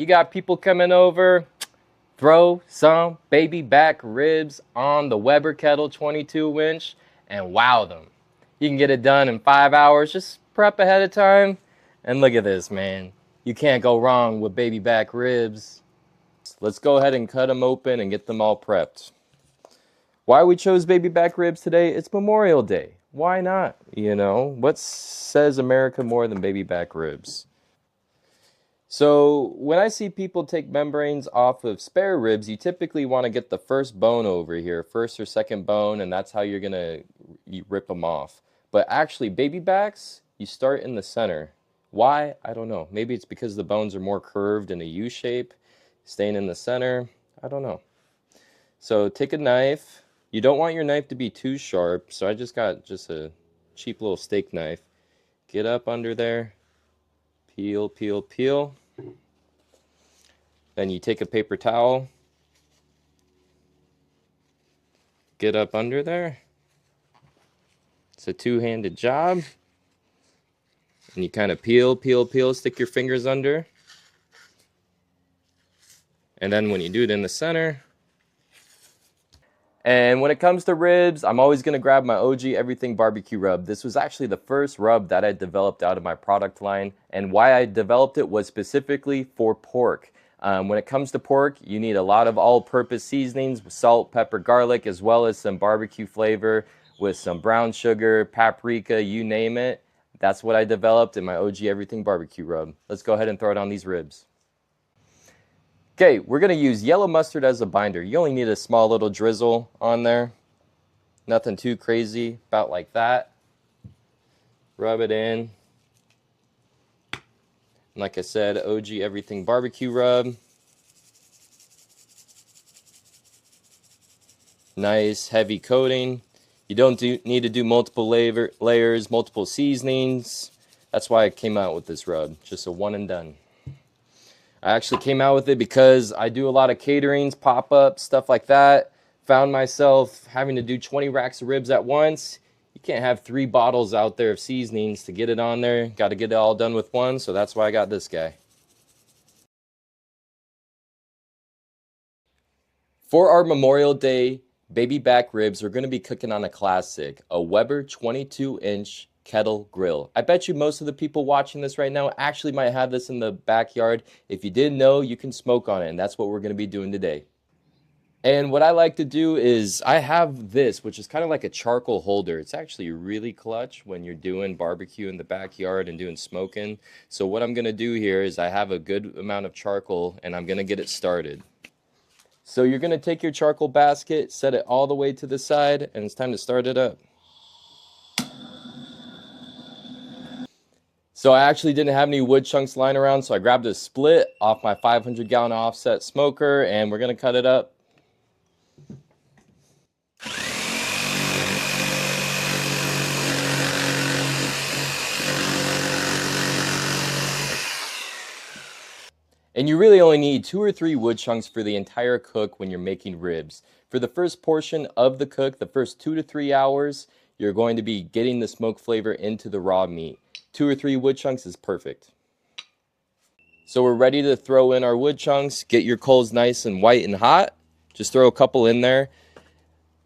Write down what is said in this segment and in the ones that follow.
You got people coming over, throw some baby back ribs on the Weber Kettle 22-inch and wow them. You can get it done in 5 hours. Just prep ahead of time. And look at this, man. You can't go wrong with baby back ribs. Let's go ahead and cut them open and get them all prepped. Why we chose baby back ribs today? It's Memorial Day. Why not? You know, what says America more than baby back ribs? So when I see people take membranes off of spare ribs, you typically want to get the first bone over here, first or second bone, and that's how you're going to rip them off. But actually, baby backs, you start in the center. Why? I don't know. Maybe it's because the bones are more curved in a U shape, staying in the center. I don't know. So take a knife. You don't want your knife to be too sharp, so I just got a cheap little steak knife. Get up under there, peel, peel, peel. Then you take a paper towel, get up under there. It's a two-handed job. And you kind of peel, peel, peel, stick your fingers under. And then when you do it in the center. And when it comes to ribs, I'm always going to grab my OG Everything BBQ Rub. This was actually the first rub that I developed out of my product line. And why I developed it was specifically for pork. When it comes to pork, you need a lot of all-purpose seasonings, salt, pepper, garlic, as well as some barbecue flavor with some brown sugar, paprika, you name it. That's what I developed in my OG Everything BBQ Rub. Let's go ahead and throw it on these ribs. Okay, we're going to use yellow mustard as a binder. You only need a small little drizzle on there. Nothing too crazy, about like that. Rub it in. And like I said, OG Everything BBQ Rub. Nice heavy coating. You don't need to do multiple layers, multiple seasonings. That's why I came out with this rub. Just a one and done. I actually came out with it because I do a lot of caterings, pop-ups, stuff like that. Found myself having to do 20 racks of ribs at once. You can't have 3 bottles out there of seasonings to get it on there. Got to get it all done with one, so that's why I got this guy. For our Memorial Day baby back ribs, we're going to be cooking on a classic, a Weber 22-inch Kettle grill. I bet you most of the people watching this right now actually might have this in the backyard. If you didn't know, you can smoke on it, and that's what we're going to be doing today. And what I like to do is I have this, which is kind of like a charcoal holder. It's actually really clutch when you're doing barbecue in the backyard and doing smoking. So what I'm going to do here is I have a good amount of charcoal, and I'm going to get it started. So you're going to take your charcoal basket, set it all the way to the side, and it's time to start it up. So I actually didn't have any wood chunks lying around, so I grabbed a split off my 500-gallon offset smoker, and we're going to cut it up. And you really only need 2 or 3 wood chunks for the entire cook when you're making ribs. For the first portion of the cook, the first 2 to 3 hours, you're going to be getting the smoke flavor into the raw meat. 2 or 3 wood chunks is perfect. So we're ready to throw in our wood chunks. Get your coals nice and white and hot. Just throw a couple in there.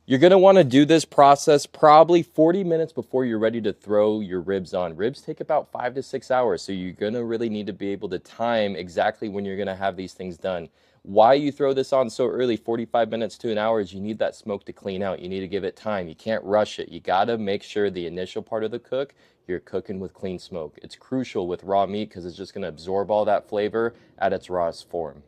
You're going to want to do this process probably 40 minutes before you're ready to throw your ribs on. Ribs take about 5 to 6 hours, so you're going to really need to be able to time exactly when you're going to have these things done. Why you throw this on so early, 45 minutes to an hour, is you need that smoke to clean out. You need to give it time. You can't rush it. You got to make sure the initial part of the cook, you're cooking with clean smoke. It's crucial with raw meat because it's just going to absorb all that flavor at its rawest form.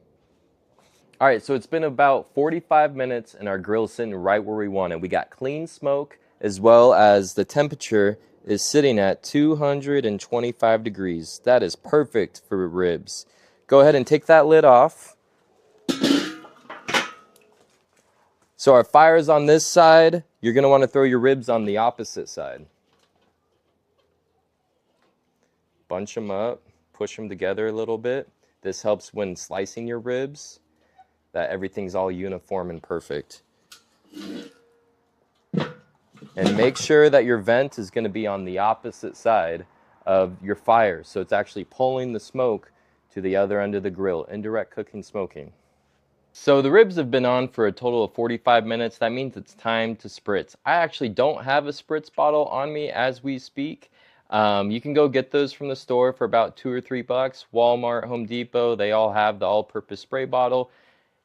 All right, so it's been about 45 minutes and our grill's sitting right where we want it. We got clean smoke as well as the temperature is sitting at 225 degrees. That is perfect for ribs. Go ahead and take that lid off. So our fire is on this side. You're going to want to throw your ribs on the opposite side. Bunch them up, push them together a little bit. This helps when slicing your ribs, that everything's all uniform and perfect. And make sure that your vent is going to be on the opposite side of your fire, so it's actually pulling the smoke to the other end of the grill. Indirect cooking, smoking. So the ribs have been on for a total of 45 minutes. That means it's time to spritz. I actually don't have a spritz bottle on me as we speak. You can go get those from the store for about $2 or $3. Walmart, Home Depot, they all have the all-purpose spray bottle.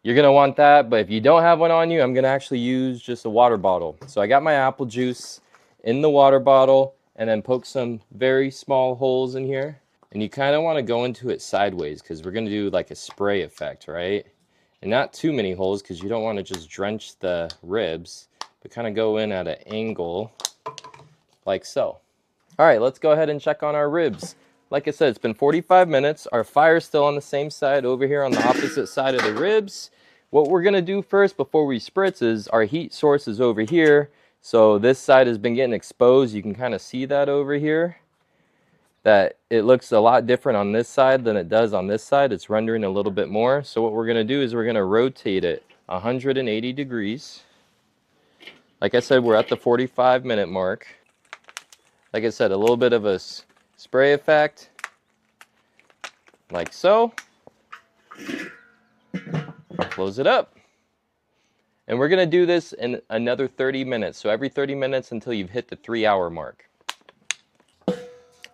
You're gonna want that, but if you don't have one on you, I'm gonna actually use just a water bottle. So I got my apple juice in the water bottle and then poke some very small holes in here. And you kind of want to go into it sideways because we're gonna do like a spray effect, right? And not too many holes because you don't want to just drench the ribs, but kind of go in at an angle like so. All right, let's go ahead and check on our ribs. Like I said, it's been 45 minutes. Our fire's still on the same side over here on the opposite side of the ribs. What we're gonna do first before we spritz is our heat source is over here. So this side has been getting exposed. You can kind of see that over here, that it looks a lot different on this side than it does on this side. It's rendering a little bit more. So what we're gonna do is we're gonna rotate it 180 degrees. Like I said, we're at the 45-minute mark. Like I said, a little bit of a spray effect, like so. Close it up. And we're gonna do this in another 30 minutes. So every 30 minutes until you've hit the 3-hour mark.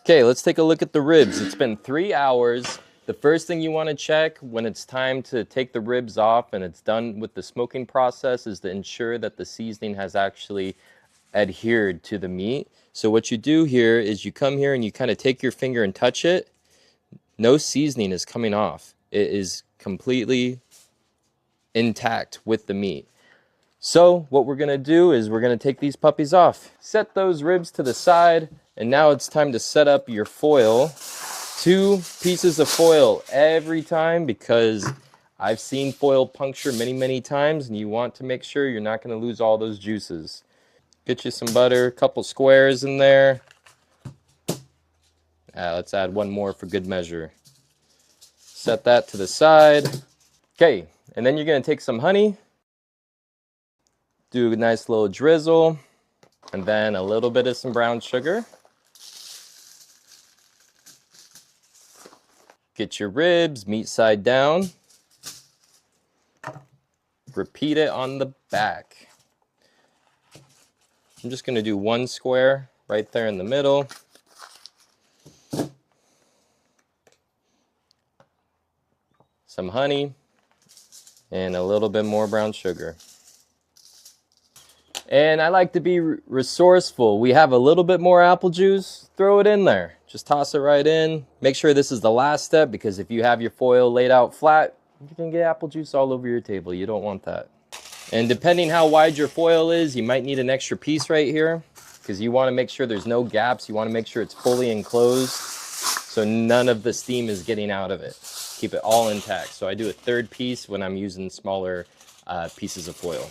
Okay, let's take a look at the ribs. It's been 3 hours. The first thing you want to check when it's time to take the ribs off and it's done with the smoking process is to ensure that the seasoning has actually adhered to the meat. So what you do here is you come here and you kind of take your finger and touch it. No seasoning is coming off. It is completely intact with the meat. So what we're going to do is we're going to take these puppies off. Set those ribs to the side. And now it's time to set up your foil. 2 pieces of foil every time because I've seen foil puncture many, many times and you want to make sure you're not going to lose all those juices. Get you some butter, a couple squares in there. Let's add one more for good measure. Set that to the side. Okay, and then you're going to take some honey. Do a nice little drizzle. And then a little bit of some brown sugar. Get your ribs, meat side down. Repeat it on the back. I'm just going to do 1 square right there in the middle. Some honey and a little bit more brown sugar. And I like to be resourceful. We have a little bit more apple juice, throw it in there. Just toss it right in. Make sure this is the last step because if you have your foil laid out flat, you can get apple juice all over your table. You don't want that. And depending how wide your foil is, you might need an extra piece right here because you want to make sure there's no gaps. You want to make sure it's fully enclosed so none of the steam is getting out of it. Keep it all intact. So I do a 3rd piece when I'm using smaller pieces of foil.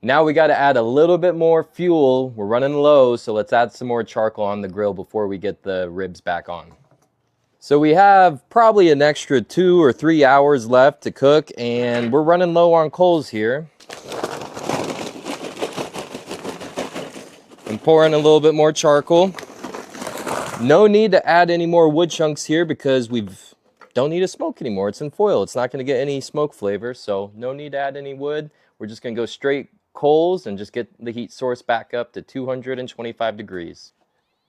Now we got to add a little bit more fuel. We're running low, so let's add some more charcoal on the grill before we get the ribs back on. So we have probably an extra 2 or 3 hours left to cook, and we're running low on coals here. I'm pouring a little bit more charcoal. No need to add any more wood chunks here because we don't need to smoke anymore. It's in foil. It's not going to get any smoke flavor, so no need to add any wood. We're just going to go straight coals and just get the heat source back up to 225 degrees.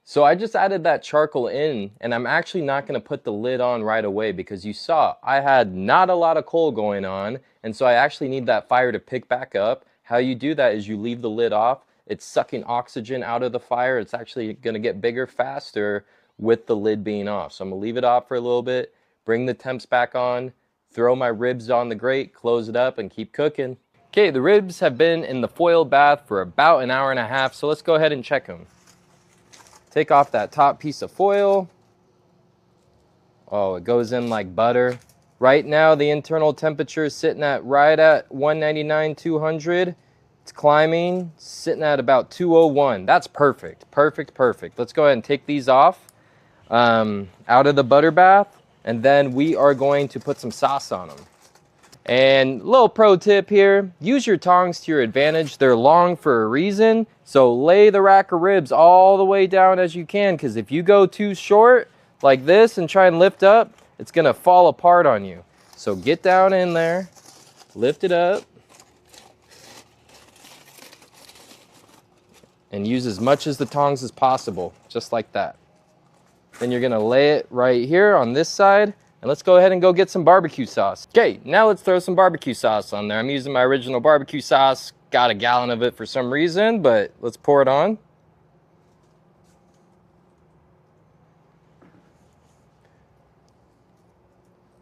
So I just added that charcoal in, and I'm actually not going to put the lid on right away because you saw I had not a lot of coal going on, and so I actually need that fire to pick back up. How you do that is you leave the lid off. It's sucking oxygen out of the fire. It's actually going to get bigger faster with the lid being off. So I'm going to leave it off for a little bit, bring the temps back on, throw my ribs on the grate, close it up, and keep cooking. Okay, the ribs have been in the foil bath for about an hour and a half, so let's go ahead and check them. Take off that top piece of foil. Oh, it goes in like butter. Right now, the internal temperature is sitting at right at 199, 200. It's climbing, sitting at about 201. That's perfect, perfect, perfect. Let's go ahead and take these off out of the butter bath, and then we are going to put some sauce on them. And little pro tip here, use your tongs to your advantage. They're long for a reason, so lay the rack of ribs all the way down as you can, because if you go too short like this and try and lift up, it's gonna fall apart on you. So get down in there, lift it up, and use as much as the tongs as possible, just like that. Then you're gonna lay it right here on this side, and let's go ahead and go get some barbecue sauce. Okay, now let's throw some barbecue sauce on there. I'm using my original barbecue sauce, got a gallon of it for some reason, but let's pour it on.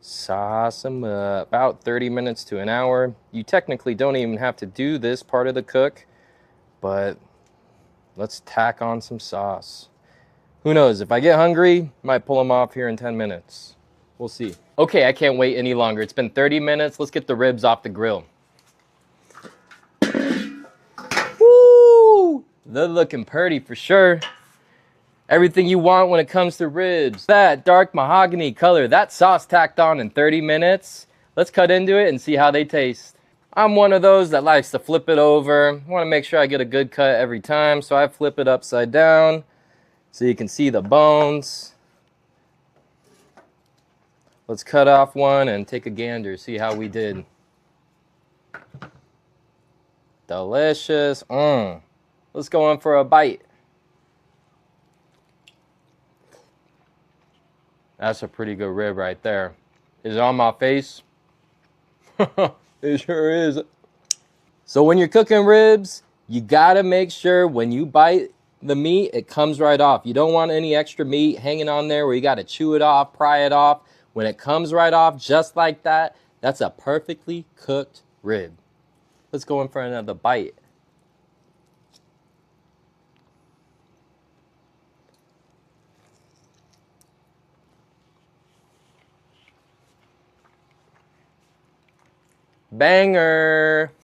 Sauce them up, about 30 minutes to an hour. You technically don't even have to do this part of the cook, but let's tack on some sauce. Who knows, if I get hungry, might pull them off here in 10 minutes. We'll see. Okay, I can't wait any longer. It's been 30 minutes. Let's get the ribs off the grill. Woo! They're looking pretty for sure. Everything you want when it comes to ribs. That dark mahogany color, that sauce tacked on in 30 minutes. Let's cut into it and see how they taste. I'm one of those that likes to flip it over. I want to make sure I get a good cut every time, so I flip it upside down so you can see the bones. Let's cut off one and take a gander, see how we did. Delicious. Let's go in for a bite. That's a pretty good rib right there. Is it on my face? It sure is. So when you're cooking ribs, you gotta make sure when you bite the meat, it comes right off. You don't want any extra meat hanging on there where you gotta chew it off, pry it off. When it comes right off just like that, that's a perfectly cooked rib. Let's go in for another bite. Banger.